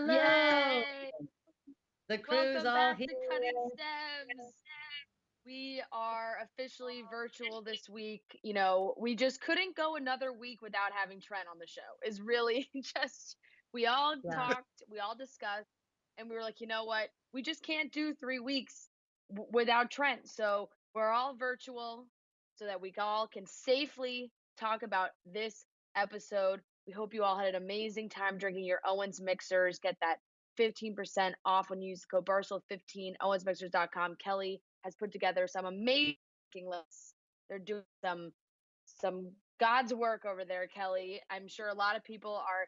Hello. Yay! The crew's Welcome all back here. to Cutting Stems. We are officially virtual this week. You know, we just couldn't go another week without having Trent on the show. Is really just we all Yeah. talked, we all discussed, and we were like, you know what? We just can't do 3 weeks without Trent. So we're all virtual so that we all can safely talk about this episode. We hope you all had an amazing time drinking your Owens mixers. Get that 15% off when you use the code Barcel15, owensmixers.com. Kelly has put together some amazing lists. They're doing some God's work over there, Kelly. I'm sure a lot of people are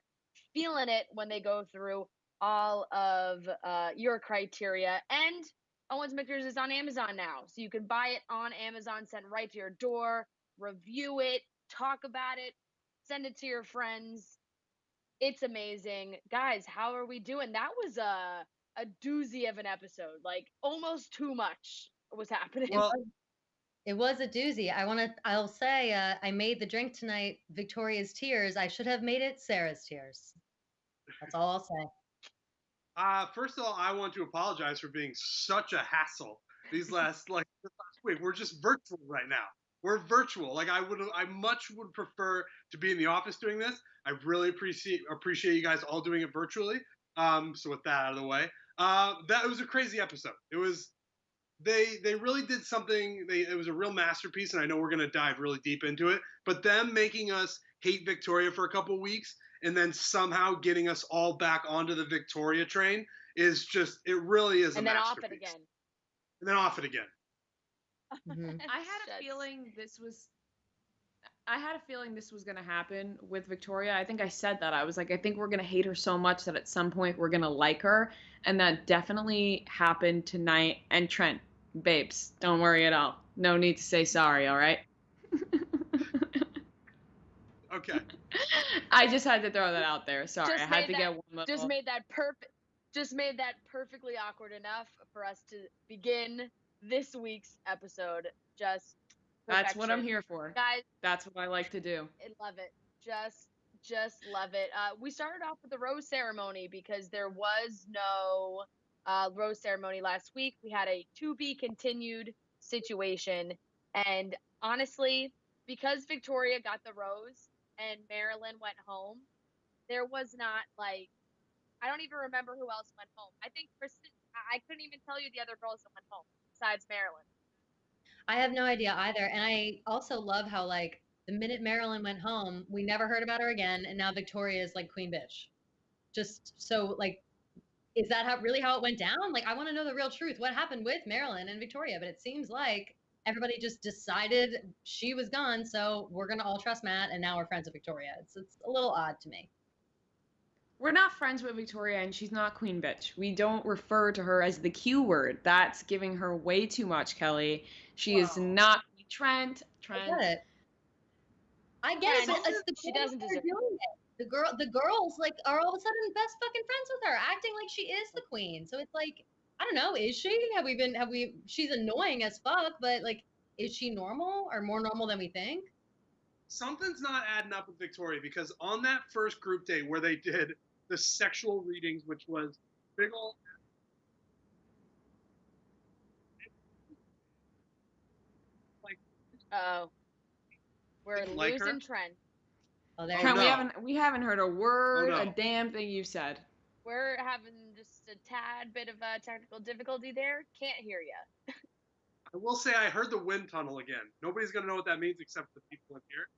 feeling it when they go through all of your criteria. And Owens Mixers is on Amazon now, so you can buy it on Amazon, sent right to your door, review it, talk about it, send it to your friends. It's amazing. Guys, how are we doing? That was a doozy of an episode. Like almost too much was happening. It was, it was a doozy. I'll say, I made the drink tonight Victoria's Tears. I should have made it Sarah's Tears. That's all I'll say. First of all, I want to apologize for being such a hassle this last week. We're just virtual right now. We're virtual. I much would prefer to be in the office doing this. I really appreciate you guys all doing it virtually. So with that out of the way, that was a crazy episode. It was they really did something. It was a real masterpiece, and I know we're gonna dive really deep into it. But them making us hate Victoria for a couple weeks and then somehow getting us all back onto the Victoria train is just, it really is a and then masterpiece. off it again. And then off it again. Mhm. I had a feeling this was going to happen with Victoria. I think I said that. I was like, I think we're going to hate her so much that at some point we're going to like her. And that definitely happened tonight. And Trent, babes, don't worry at all. No need to say sorry, all right? Okay. I just had to throw that out there. Sorry, I had to get one little... Just made that perfectly awkward enough for us to begin this week's episode. Just perfection. That's what I'm here for. Guys, that's what I like to do. I love it. Just love it. We started off with the rose ceremony because there was no rose ceremony last week. We had a to be continued situation, and honestly, because Victoria got the rose and Marilyn went home, there was not like, I don't even remember who else went home. I think Kristen, I couldn't even tell you the other girls that went home besides Marilyn. I have no idea either. And I also love how, like, the minute Marilyn went home, we never heard about her again. And now Victoria is like Queen Bitch. Just so, like, is that really how it went down? Like, I want to know the real truth. What happened with Marilyn and Victoria? But it seems like everybody just decided she was gone, so we're going to all trust Matt, and now we're friends with Victoria. It's a little odd to me. We're not friends with Victoria, and she's not Queen Bitch. We don't refer to her as the Q word. That's giving her way too much, Kelly. She is not Trent. I get it, but Trent, it's the she girls doesn't that are deserve doing it. The girls like are all of a sudden best fucking friends with her, acting like she is the queen. So it's like, I don't know, is she? She's annoying as fuck, but like, is she normal or more normal than we think? Something's not adding up with Victoria, because on that first group date where they did the sexual readings, which was big ol' Oh, we're like losing her? Trent. Oh, there Trent, you go. we haven't heard a word, Oh, no. a damn thing you've said. We're having just a tad bit of a technical difficulty there. Can't hear you. I will say I heard the wind tunnel again. Nobody's going to know what that means except the people in here.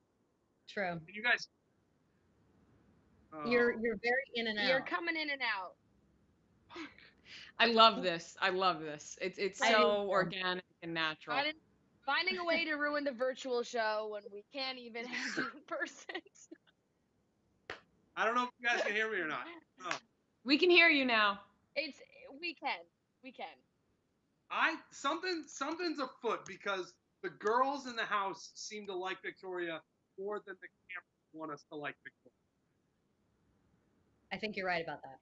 True. Can you guys... You're very in and out. You're coming in and out. I love this. It's so organic and natural. Finding a way to ruin the virtual show when we can't even have you in person. I don't know if you guys can hear me or not. Oh. We can hear you now. We can. Something's afoot, because the girls in the house seem to like Victoria more than the cameras want us to like Victoria. I think you're right about that.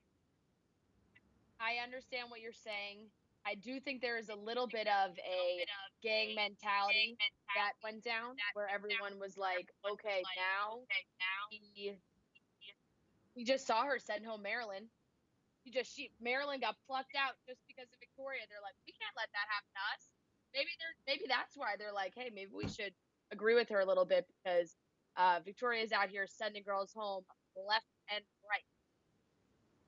I understand what you're saying. I do think there is a little bit of a gang mentality that went down, where everyone was like, okay, now we just saw her send home Marilyn. Maryland got plucked out just because of Victoria. They're like, we can't let that happen to us. Maybe that's why they're like, hey, maybe we should agree with her a little bit, because Victoria's out here sending girls home left and right.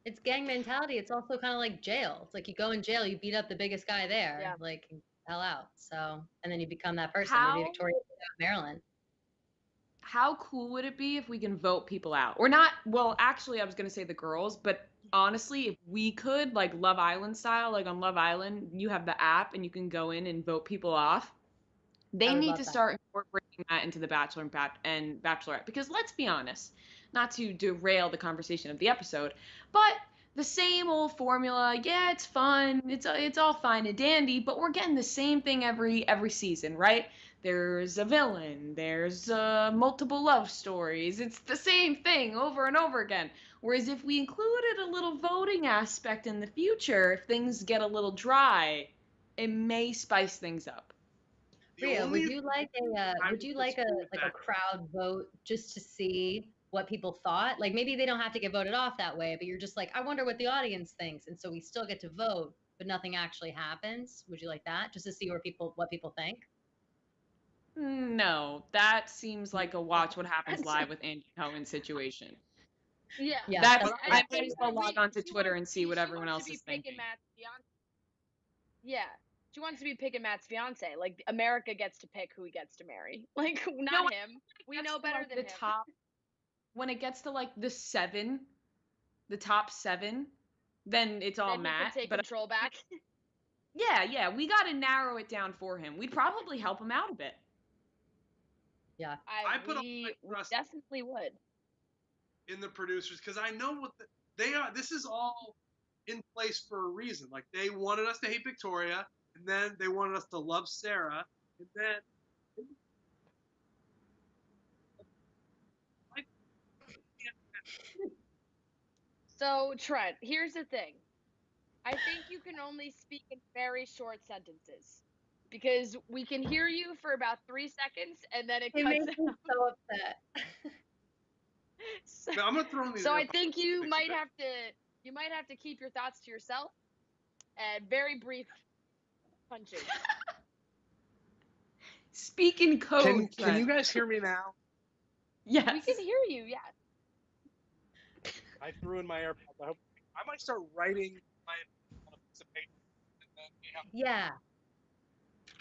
It's gang mentality. It's also kind of like jail. It's like you go in jail, you beat up the biggest guy there, Yeah. like hell out. So, and then you become that person. Maybe How Victoria Maryland. how cool would it be if we can vote people out? Or not, well, actually I was going to say the girls, but honestly, if we could, like Love Island style, like on Love Island, you have the app and you can go in and vote people off. They I would need love to that. start incorporating that into the Bachelor and Bachelorette, because let's be honest, not to derail the conversation of the episode, but the same old formula. Yeah, it's fun. It's all fine and dandy, but we're getting the same thing every season, right? There's a villain. There's multiple love stories. It's the same thing over and over again. Whereas if we included a little voting aspect in the future, if things get a little dry, it may spice things up. Rhea, would you like I would you would like disagree with a that. crowd vote just to see what people thought? Like maybe they don't have to get voted off that way, but you're just like, I wonder what the audience thinks, and so we still get to vote, but nothing actually happens. Would you like that, just to see what people think? No, that seems like a watch what happens live with Andy Cohen situation. Yeah. Yeah, That's But that's I I might think as well that log on to she Twitter wants and see what she everyone wants to else be is picking thinking. Matt's fiance. Yeah. She wants to be picking Matt's fiance. Like America gets to pick who he gets to marry. Like not No, him. We That's know better like than the him. top when it gets to like the top seven, then it's all Then he can Matt. take But control back. yeah, we got to narrow it down for him. We'd probably help him out a bit. yeah. I put all my We trust definitely would. in the producers because I know they are. This is all in place for a reason. Like they wanted us to hate Victoria, and then they wanted us to love Sarah, and then like, So Trent, here's the thing. I think you can only speak in very short sentences, because we can hear you for about 3 seconds and then it It cuts makes me out. so upset. So, I'm gonna throw in these. so I AirPods. think Fix a bit. you might have to keep your thoughts to yourself and very brief punches. Speak in code, Can Trent. you guys hear me now? Yes. We can hear you, yes. I threw in my AirPods. I might start writing my on a piece of paper, and then Yeah.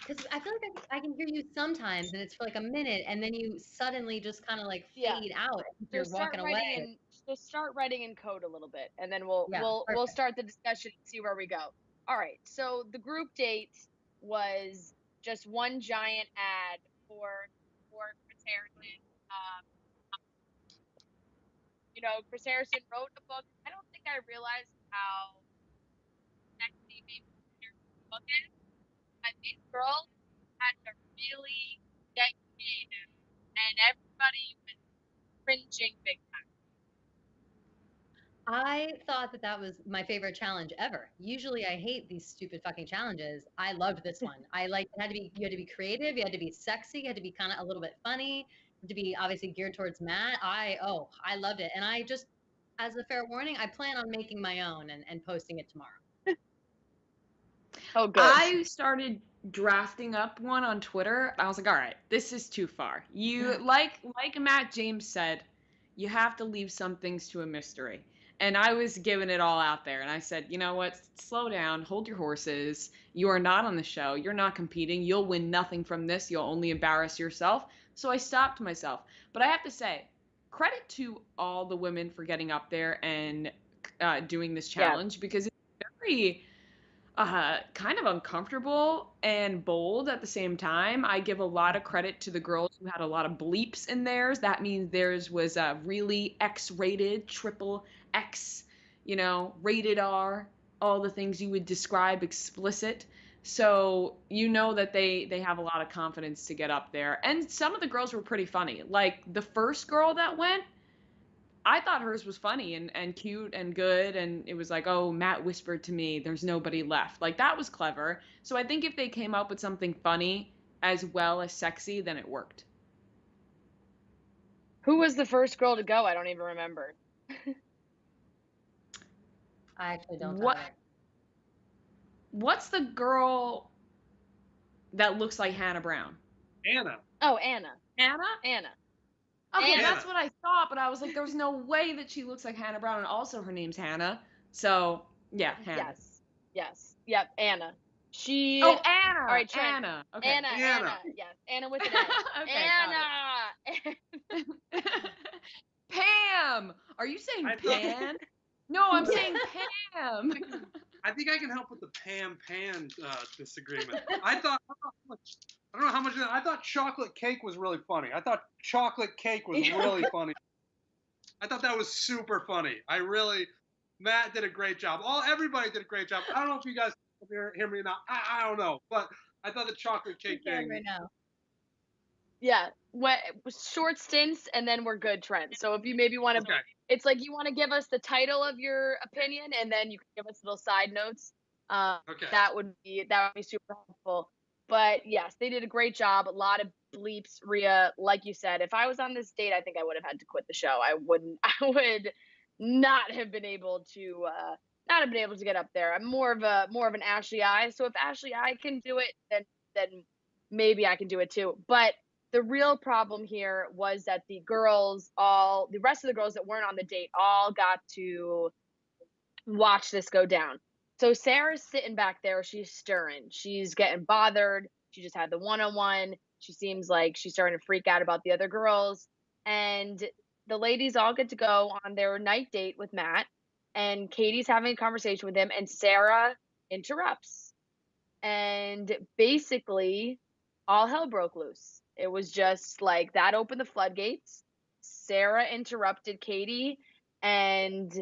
Because I feel like I can hear you sometimes, and it's for like a minute, and then you suddenly just kind of like Yeah. fade out. If So you're walking away. start writing in code a little bit, and then we'll Yeah, we'll perfect. start the discussion and see where we go. All right. So the group date was just one giant ad for Chris Harrison. Chris Harrison wrote a book. I don't think I realized how sexy maybe Chris Harrison's book is. But these girls had to really get creative, and everybody was cringing big time. I thought that that was my favorite challenge ever. Usually, I hate these stupid fucking challenges. I loved this one. You had to be creative, you had to be sexy, you had to be kind of a little bit funny, you had to be obviously geared towards Matt. I loved it, and I just, as a fair warning, I plan on making my own and posting it tomorrow. Oh, good. I started drafting up one on Twitter. I was like, all right, this is too far. You like Matt James said, you have to leave some things to a mystery. And I was giving it all out there. And I said, you know what? Slow down, hold your horses. You are not on the show. You're not competing. You'll win nothing from this. You'll only embarrass yourself. So I stopped myself. But I have to say, credit to all the women for getting up there and doing this challenge, because it's very kind of uncomfortable and bold at the same time. I give a lot of credit to the girls who had a lot of bleeps in theirs. That means theirs was really X-rated, triple X, rated R, all the things you would describe explicit. So that they have a lot of confidence to get up there. And some of the girls were pretty funny. Like the first girl that went, I thought hers was funny and cute and good, and it was like, oh, Matt whispered to me, there's nobody left. Like, that was clever. So I think if they came up with something funny as well as sexy, then it worked. Who was the first girl to go? I don't even remember. I actually don't What? either. What's the girl that looks like Hannah Brown? Anna. Oh, Anna. Anna? Anna. Okay, Anna. that's what I thought, but I was like, there's no way that she looks like Hannah Brown, and also her name's Hannah. So, yeah, Hannah. Yes. Yep, Anna. She. Oh, Anna. All right, Trent. Anna. Okay. Anna. Anna. Yes, Anna with an N. Okay, Anna. Pam. Are you saying I thought- Pan? No, I'm saying Pam. I think I can help with the Pan disagreement. I don't know how much. I thought chocolate cake was really funny. I thought chocolate cake was really funny. I thought that was super funny. Matt did a great job. Everybody did a great job. I don't know if you guys hear me or not. I don't know, but I thought the chocolate cake thing. Right now. Yeah, short stints and then we're good, Trent. So if you maybe want to, Okay. it's like you want to give us the title of your opinion and then you can give us little side notes. Okay. That would be super helpful. But yes, they did a great job. A lot of bleeps, Rhea. Like you said, if I was on this date, I think I would have had to quit the show. I would not have been able to get up there. I'm more of an Ashley I. So if Ashley I can do it, then maybe I can do it too. But the real problem here was that the rest of the girls that weren't on the date all got to watch this go down. So Sarah's sitting back there, she's stirring. She's getting bothered. She just had the one-on-one. She seems like she's starting to freak out about the other girls. And the ladies all get to go on their night date with Matt. And Katie's having a conversation with him, and Sarah interrupts. And basically, all hell broke loose. It was just like that opened the floodgates. Sarah interrupted Katie, and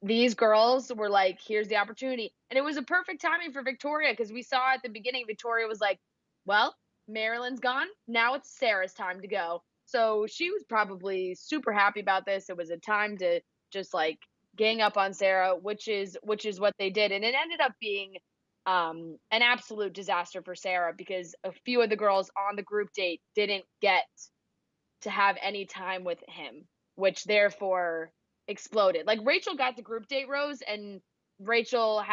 these girls were like, here's the opportunity. And it was a perfect timing for Victoria because we saw at the beginning, Victoria was like, well, Marilyn's gone. Now it's Sarah's time to go. So she was probably super happy about this. It was a time to just like gang up on Sarah, which is what they did. And it ended up being an absolute disaster for Sarah because a few of the girls on the group date didn't get to have any time with him, which therefore exploded. Like Rachel got the group date rose, and Rachel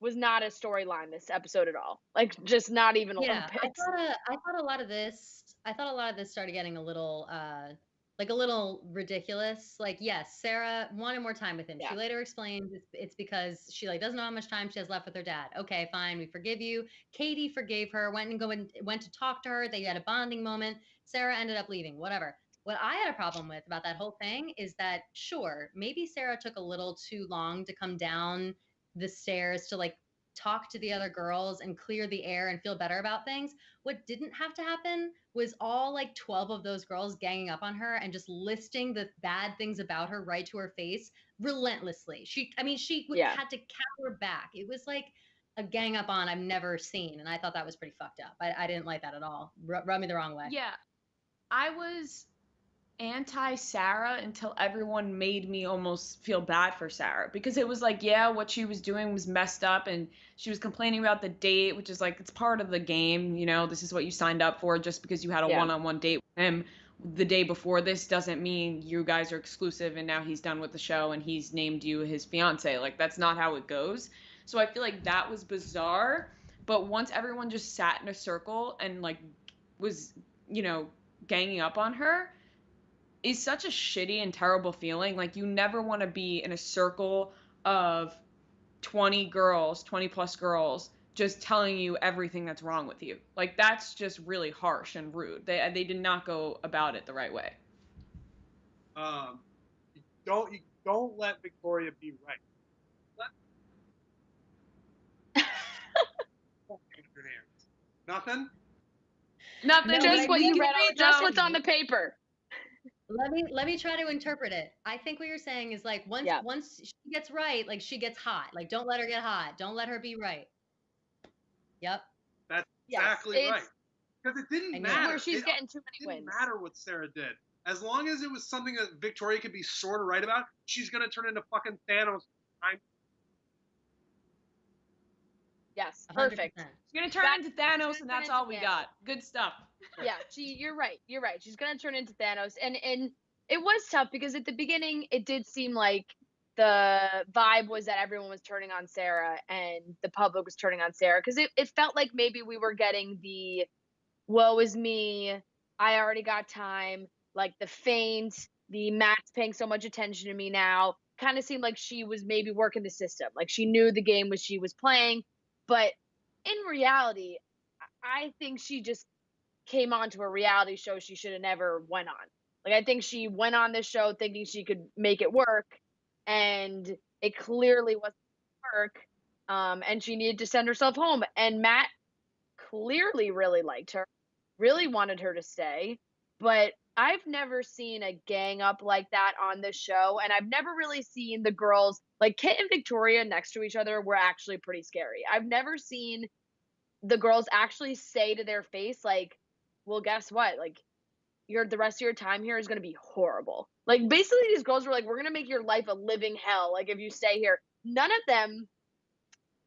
was not a storyline this episode at all. Like just not even a little bit. I thought a lot of this started getting a little ridiculous. Like, yes, Sarah wanted more time with him. Yeah. She later explained it's because she like doesn't know how much time she has left with her dad. Okay, fine, we forgive you. Katie forgave her, went to talk to her. They had a bonding moment. Sarah ended up leaving, whatever. What I had a problem with about that whole thing is that, sure, maybe Sarah took a little too long to come down the stairs to like talk to the other girls and clear the air and feel better about things. What didn't have to happen was all like 12 of those girls ganging up on her and just listing the bad things about her right to her face relentlessly. She had to cower back. It was like a gang up on I've never seen. And I thought that was pretty fucked up. I didn't like that at all. Rub me the wrong way. Yeah. I was anti-Sarah until everyone made me almost feel bad for Sarah because it was like, yeah, what she was doing was messed up and she was complaining about the date, which is like, it's part of the game, you know, this is what you signed up for. Just because you had a one-on-one date with him the day before this doesn't mean you guys are exclusive and now he's done with the show and he's named you his fiance. Like, that's not how it goes. So I feel like that was bizarre. But once everyone just sat in a circle and like was, you know, ganging up on her, is such a shitty and terrible feeling. Like, you never want to be in a circle of 20 plus girls just telling you everything that's wrong with you. Like, that's just really harsh and rude. They did not go about it the right way. Don't let Victoria be right. Nothing? Nothing. Just what you read. Just what's on the paper. Let me try to interpret it. I think what you're saying is like once she gets right, like she gets hot. Like, don't let her get hot. Don't let her be right. Yep. That's exactly right. Because it didn't matter. Where she's getting too many wins. It didn't matter what Sarah did. As long as it was something that Victoria could be sort of right about, she's gonna turn into fucking Thanos. Yes, perfect. 100%. She's gonna turn into Thanos, and that's all we got. Good stuff. Yeah, you're right. You're right. She's gonna turn into Thanos, and it was tough because at the beginning it did seem like the vibe was that everyone was turning on Sarah and the public was turning on Sarah, because it felt like maybe we were getting the woe is me, I already got time, like the feint, the Matt's paying so much attention to me now. Kind of seemed like she was maybe working the system, like she knew the game was she was playing, but in reality, I think she just came onto a reality show she should have never went on. Like I think she went on this show thinking she could make it work, and it clearly wasn't work. And she needed to send herself home. And Matt clearly really liked her, really wanted her to stay. But I've never seen a gang up like that on this show. And I've never really seen the girls, like Kit and Victoria next to each other, were actually pretty scary. I've never seen the girls actually say to their face, like, well, guess what? Like, the rest of your time here is going to be horrible. Like, basically, these girls were like, we're going to make your life a living hell. Like, if you stay here. None of them,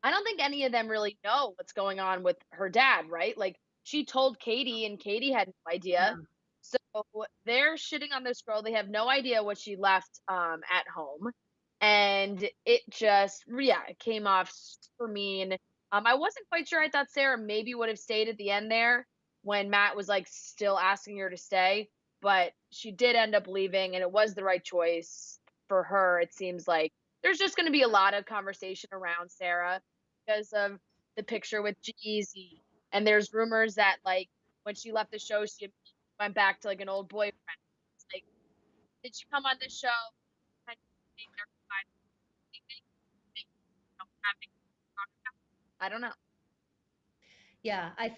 I don't think any of them really know what's going on with her dad, right? Like, she told Katie, and Katie had no idea. Yeah. So they're shitting on this girl. They have no idea what she left at home. And it just, yeah, it came off super mean. I wasn't quite sure. I thought Sarah maybe would have stayed at the end there when Matt was like still asking her to stay, but she did end up leaving, and it was the right choice for her. It seems like there's just going to be a lot of conversation around Sarah because of the picture with Jeezy, and there's rumors that like when she left the show, she went back to like an old boyfriend. It's like, did she come on this show? I don't know. Yeah, I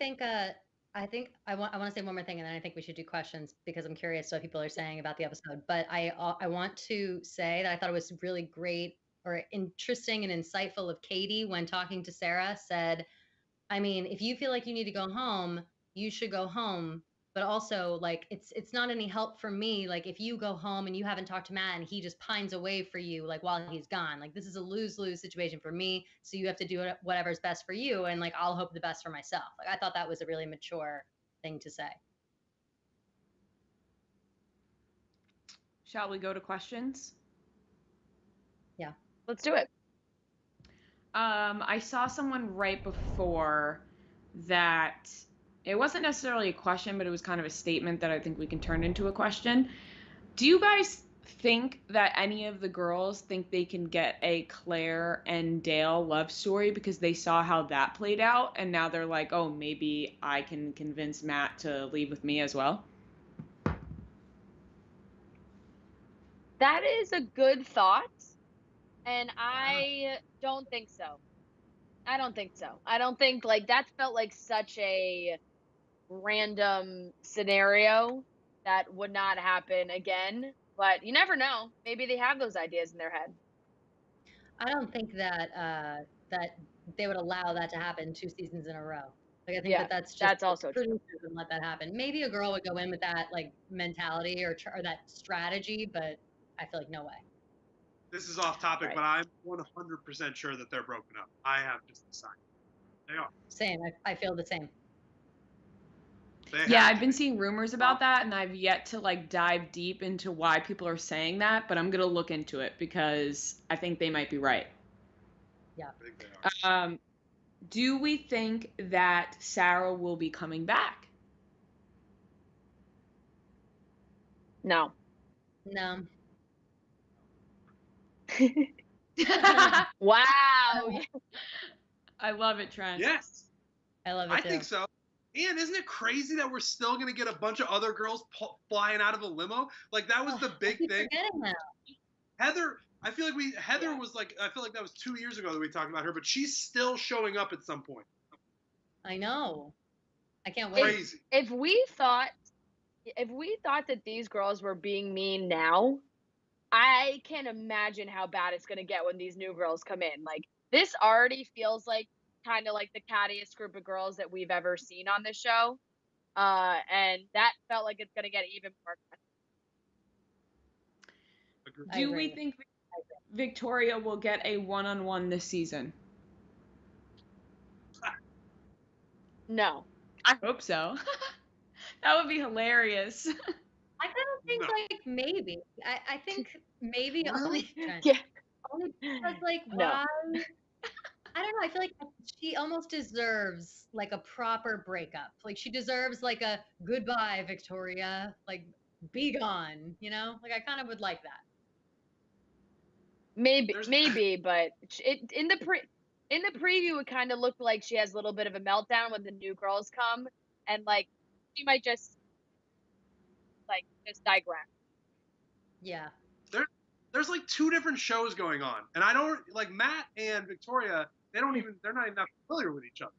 want to say one more thing, and then I think we should do questions because I'm curious what people are saying about the episode. But I want to say that I thought it was really great or interesting and insightful of Katie when talking to Sarah said, I mean, if you feel like you need to go home, you should go home. But also, like, it's not any help for me. Like, if you go home and you haven't talked to Matt and he just pines away for you, like while he's gone, like this is a lose-lose situation for me. So you have to do whatever's best for you, and like I'll hope the best for myself. Like I thought that was a really mature thing to say. Shall we go to questions? Yeah. Let's do it. I saw someone right before that. It wasn't necessarily a question, but it was kind of a statement that I think we can turn into a question. Do you guys think that any of the girls think they can get a Claire and Dale love story because they saw how that played out, and now they're like, oh, maybe I can convince Matt to leave with me as well? That is a good thought, and I don't think so. I don't think so. I don't think like that felt like such a random scenario that would not happen again. But you never know. Maybe they have those ideas in their head. I don't think that they would allow that to happen 2 seasons in a row. Like I think Yeah, that's just that's also true. producers and let that happen. Maybe a girl would go in with that like mentality or that strategy, but I feel like no way. This is off topic, Right. but I'm 100% sure that they're broken up. I have just decided. They are. Same. I feel the same. Yeah, I've been seeing rumors about that, and I've yet to like dive deep into why people are saying that, but I'm gonna look into it because I think they might be right. Yeah. I think they are. Do we think that Sarah will be coming back? No. No. Wow. I love it, Trent. Yes, I love it I too. think so. And isn't it crazy that we're still going to get a bunch of other girls flying out of the limo? Like, that was the big I keep thing. forgetting that. Heather, I feel like Heather was like, I feel like that was 2 years ago that we talked about her, but she's still showing up at some point. I know. I can't wait. Crazy. If we thought that these girls were being mean now, I can't imagine how bad it's going to get when these new girls come in. Like, this already feels like kind of like the cattiest group of girls that we've ever seen on this show. And that felt like it's going to get even more. Do we think Victoria will get a one-on-one this season? No. I hope so. That would be hilarious. I kind of think like maybe. I think maybe only. Yeah. Only because, like, No. why? I don't know. I feel like she almost deserves like a proper breakup. Like she deserves like a goodbye, Victoria. Like be gone. You know. Like I kind of would like that. Maybe, but it in the preview, it kind of looked like she has a little bit of a meltdown when the new girls come, and like she might just digress. Yeah. There's like 2 different shows going on, and I don't like Matt and Victoria. They're not even that familiar with each other.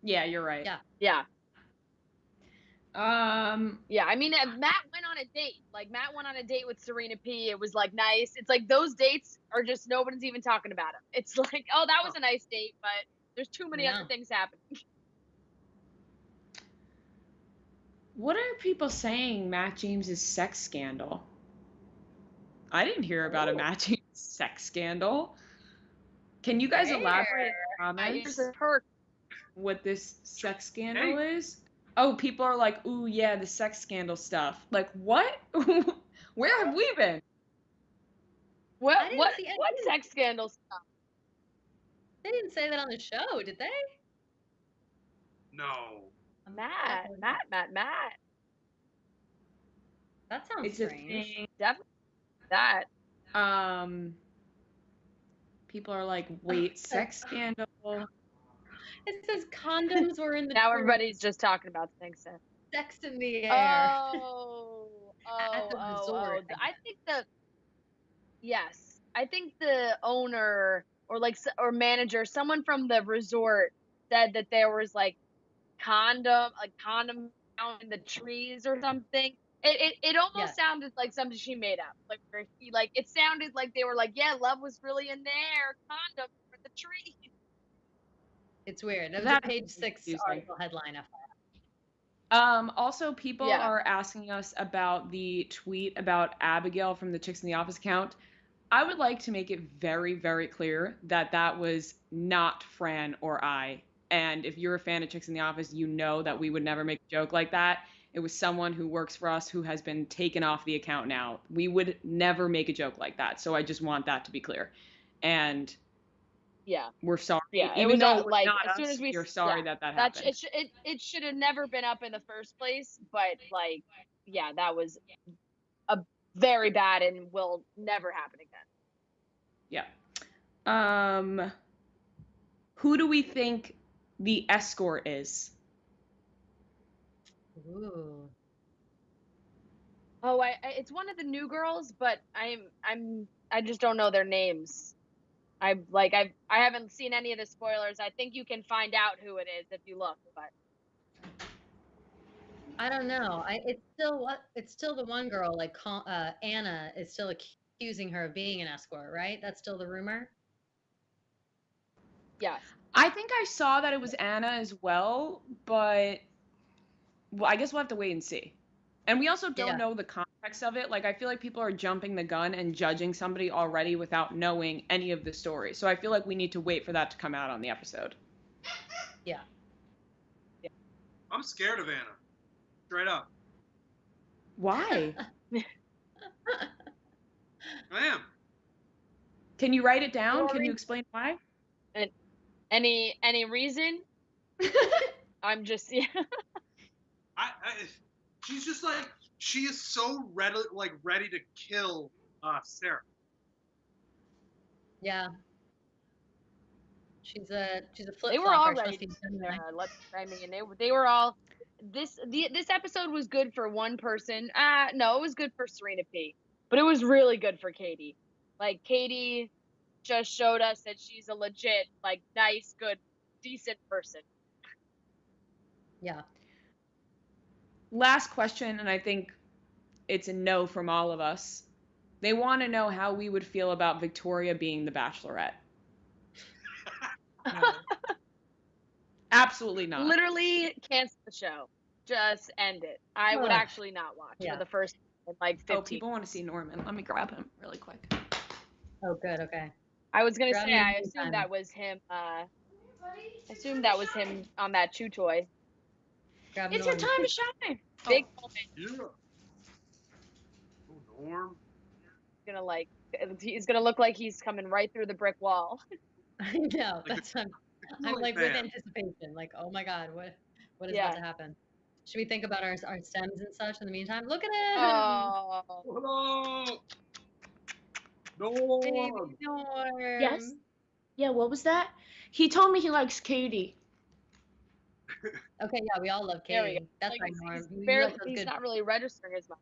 Yeah, you're right. Yeah. Yeah. Yeah, I mean, Matt went on a date. Like Matt went on a date with Serena P. It was like nice. It's like those dates are just nobody's even talking about them. It's like, oh, that was a nice date, but there's too many other things happening. What are people saying Matt James' sex scandal? I didn't hear about a Matt James sex scandal. Can you guys elaborate in the comments what this sex scandal is? Oh, people are like, ooh, yeah, the sex scandal stuff. Like, what? Where have we been? What sex scandal stuff? They didn't say that on the show, did they? No. Matt. That sounds strange. Definitely that. People are like, wait, sex scandal. It says condoms were in the now everybody's just talking about things. Sex in the air. At the resort. I think the owner or manager, someone from the resort said that there was like condom found in the trees or something. It almost sounded like something she made up. It sounded like they were like, yeah, love was really in there. Condoms for the tree. It's weird. That was a page 6 article headline. Also, people are asking us about the tweet about Abigail from the Chicks in the Office account. I would like to make it very, very clear that that was not Fran or I. And if you're a fan of Chicks in the Office, you know that we would never make a joke like that. It was someone who works for us who has been taken off the account now. We would never make a joke like that. So I just want that to be clear. And we're sorry. Yeah, even though like not as soon us, as we you're sorry that happened. It should have never been up in the first place. But like, yeah, that was a very bad and will never happen again. Yeah. Who do we think the escort is? Ooh. Oh, it's one of the new girls, but I just don't know their names. I haven't seen any of the spoilers. I think you can find out who it is if you look, but I don't know. It's still the one girl, like Anna is still accusing her of being an escort, right? That's still the rumor. Yeah. I think I saw that it was Anna as well, but I guess we'll have to wait and see. And we also don't know the context of it. Like, I feel like people are jumping the gun and judging somebody already without knowing any of the story. So I feel like we need to wait for that to come out on the episode. Yeah. I'm scared of Anna. Straight up. Why? I am. Can you write it down? Can you explain why? Any reason? I'm just she's just like, she is so ready to kill Sarah. Yeah. She's a flip-flopper. They were all ready to Sarah. I mean, they were all. This episode was good for one person. No, it was good for Serena P. But it was really good for Katie. Like, Katie just showed us that she's a legit, like, nice, good, decent person. Yeah. Last question, and I think it's a no from all of us. They want to know how we would feel about Victoria being the Bachelorette. No. Absolutely not. Literally cancel the show. Just end it. I would actually not watch for the first 15. Oh, people want to see Norman. Let me grab him really quick. Oh, good. Okay. I was gonna say, I assumed that was him. I assumed that was him on that chew toy. It's your time to shine. Big moment. Yeah. Oh, Norm. Gonna He's gonna look like he's coming right through the brick wall. I know. Like That's the I'm cooling like with fan. anticipation. Like, oh my God, what is about Yeah. to happen? Should we think about our stems and such in the meantime? Look at him, Oh, Hello, baby Norm. Yes. Norm. Yeah, what was that? He told me he likes Katie. Okay, yeah, we all love there we go. Katie. That's Like right, he's Norm. You barely, like those he's good. not really registering as much.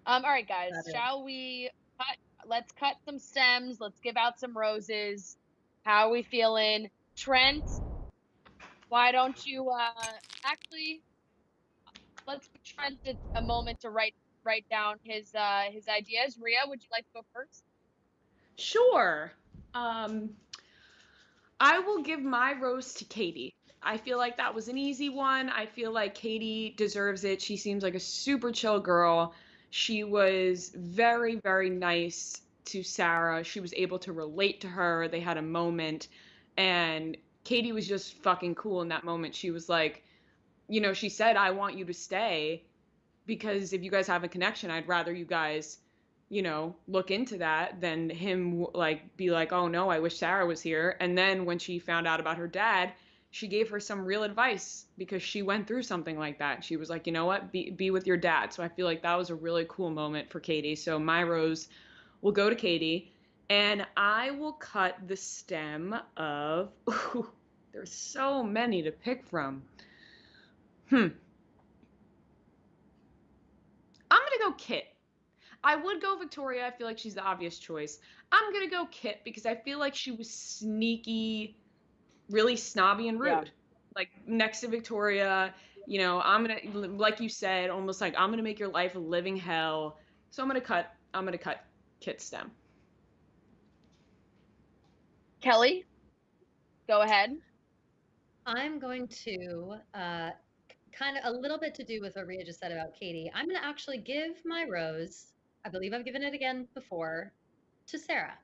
All right, guys, Fabulous. shall we cut? Let's cut some stems. Let's give out some roses. How are we feeling, Trent? Why don't you actually let's give Trent a moment to write down his ideas. Rhea, would you like to go first? Sure. I will give my rose to Katie. I feel like that was an easy one. I feel like Katie deserves it. She seems like a super chill girl. She was very, very nice to Sarah. She was able to relate to her. They had a moment, and Katie was just fucking cool in that moment. She was like, she said, I want you to stay because if you guys have a connection, I'd rather you guys, look into that than him like be like, oh no, I wish Sarah was here. And then when she found out about her dad, she gave her some real advice because she went through something like that. She was like, you know what, be with your dad. So I feel like that was a really cool moment for Katie. So my rose will go to Katie, and I will cut the stem of. Ooh, there's so many to pick from. I'm gonna go Kit. I would go Victoria. I feel like she's the obvious choice. I'm gonna go Kit because I feel like she was sneaky, really snobby and rude. Yeah. Like next to Victoria, I'm gonna, like you said, almost like I'm gonna make your life a living hell. So I'm gonna cut Kit's stem. Kelly, go ahead. I'm going to kind of a little bit to do with what Rhea just said about Katie. I'm going to actually give my rose, I believe I've given it again before, to Sarah.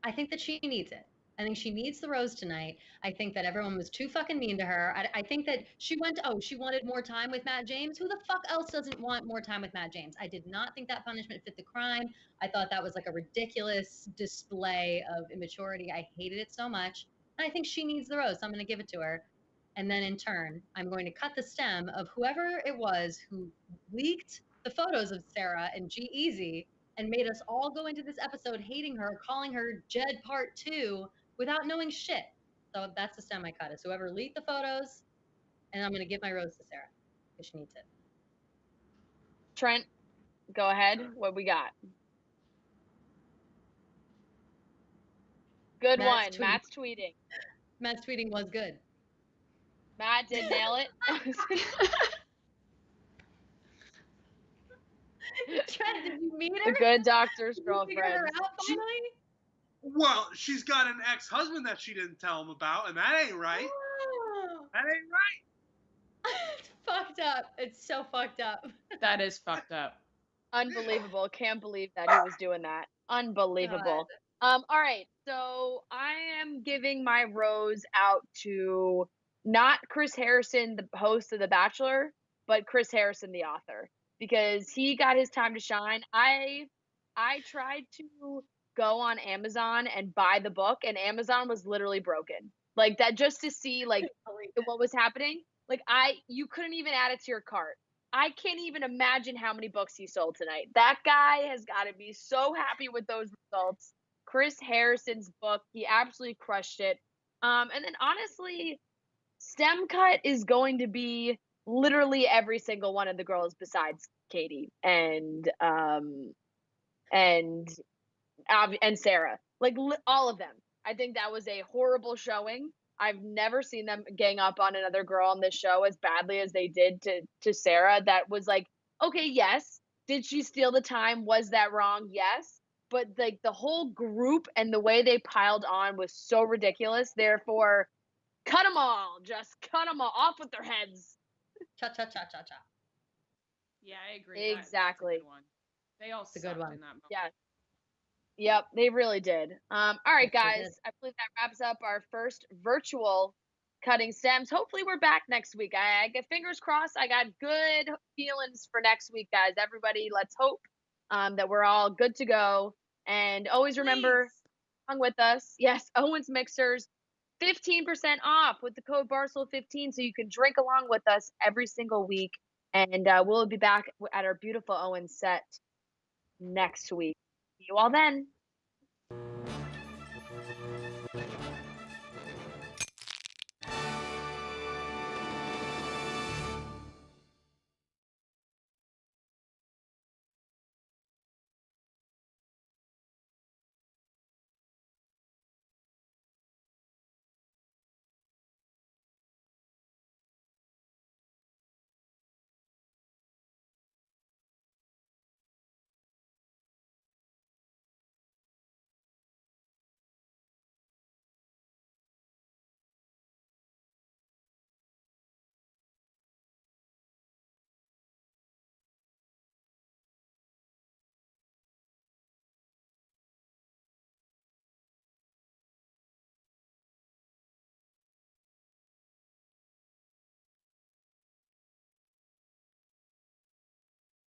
I think that she needs it. I think she needs the rose tonight. I think that everyone was too fucking mean to her. I think that she wanted more time with Matt James. Who the fuck else doesn't want more time with Matt James? I did not think that punishment fit the crime. I thought that was like a ridiculous display of immaturity. I hated it so much. And I think she needs the rose. So I'm going to give it to her. And then in turn, I'm going to cut the stem of whoever it was who leaked the photos of Sarah and G-Eazy and made us all go into this episode hating her, calling her Jed Part 2 without knowing shit. So that's the stem I cut. Is whoever leaked the photos, and I'm going to give my rose to Sarah because she needs it. Trent, go ahead. What we got? Good Matt's one. Matt's tweeting. Matt's tweeting was good. Matt did nail it. Trent, did you meet The her? good doctor's Did you figure her girlfriend. out finally? Well, she's got an ex-husband that she didn't tell him about, and that ain't right. Oh. That ain't right. It's fucked up. It's so fucked up. That is fucked up. Unbelievable. Can't believe that he was doing that. Unbelievable. All right. So I am giving my rose out to not Chris Harrison, the host of The Bachelor, but Chris Harrison, the author, because he got his time to shine. I tried to go on Amazon and buy the book, and Amazon was literally broken. Like that, just to see like what was happening. Like you couldn't even add it to your cart. I can't even imagine how many books he sold tonight. That guy has got to be so happy with those results. Chris Harrison's book, he absolutely crushed it. And then honestly, stem cut is going to be literally every single one of the girls besides Katie and Sarah. Like all of them. I think that was a horrible showing. I've never seen them gang up on another girl on this show as badly as they did to Sarah. That was like, okay, yes. Did she steal the time? Was that wrong? Yes. But like the whole group and the way they piled on was so ridiculous. Therefore, cut them all. Just cut them all off with their heads. Cha cha cha cha cha. Yeah, I agree. Exactly. That's a good one. They all sucked in that moment. Yeah. Yep, they really did. All right, Yes, they guys. did. I believe that wraps up our first virtual cutting stems. Hopefully, we're back next week. I get fingers crossed. I got good feelings for next week, guys. Everybody, let's hope that we're all good to go. And always remember, along with us, yes, Owens Mixers, 15% off with the code Barcel15, so you can drink along with us every single week. And we'll be back at our beautiful Owens set next week. See you all then.